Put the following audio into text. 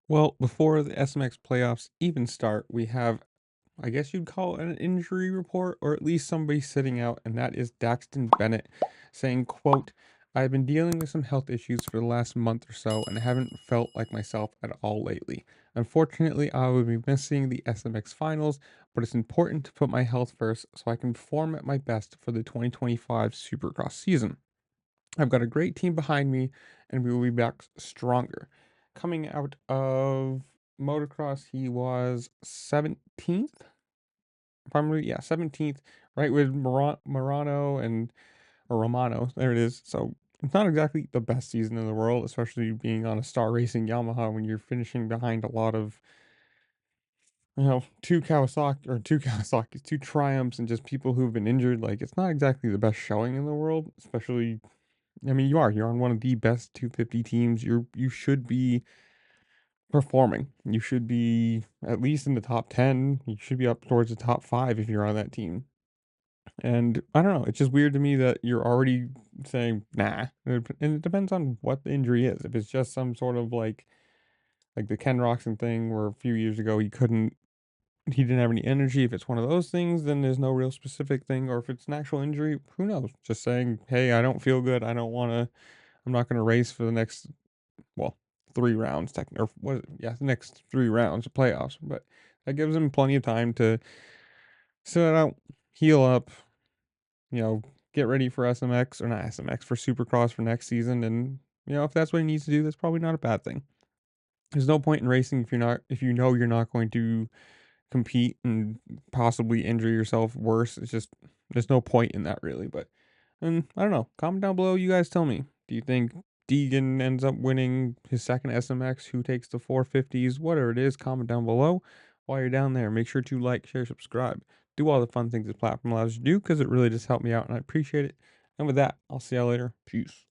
Well, before the SMX playoffs even start, we have, I guess you'd call it an injury report, or at least somebody sitting out, and that is Daxton Bennick saying, quote, "I've been dealing with some health issues for the last month or so and haven't felt like myself at all lately. Unfortunately, I will be missing the SMX finals, but it's important to put my health first so I can perform at my best for the 2025 Supercross season. I've got a great team behind me, and we will be back stronger." Coming out of motocross, he was 17th. If I'm yeah, 17th, right with Morano and or Romano. There it is. So it's not exactly the best season in the world, especially being on a star racing Yamaha when you're finishing behind a lot of two Kawasaki's, two Triumphs, and just people who've been injured. Like it's not exactly the best showing in the world, especially I mean, you're on one of the best 250 teams. You should be performing. You should be at least in the top 10. You should be up towards the top 5 if you're on that team. And I don't know, it's just weird to me that you're already saying, "Nah." And it depends on what the injury is. If it's just some sort of like the Ken Roxon thing where a few years ago he didn't have any energy. If it's one of those things, then there's no real specific thing. Or if it's an actual injury, who knows? Just saying, "Hey, I don't feel good. I'm not gonna race for the next, well, 3 rounds, or what, yeah, the next 3 rounds of playoffs," but that gives him plenty of time to sit out, heal up, you know, get ready for SMX, or not SMX, for Supercross for next season, and, if that's what he needs to do, that's probably not a bad thing. There's no point in racing if you know you're not going to compete and possibly injure yourself worse. It's just there's no point in that really, but and I don't know. Comment down below, you guys tell me. Do you think Deegan ends up winning his second SMX? Who takes the 450s? Whatever it is, comment down below. While you're down there, make sure to like, share, subscribe. Do all the fun things this platform allows you to do because it really just helped me out and I appreciate it. And with that, I'll see y'all later. Peace.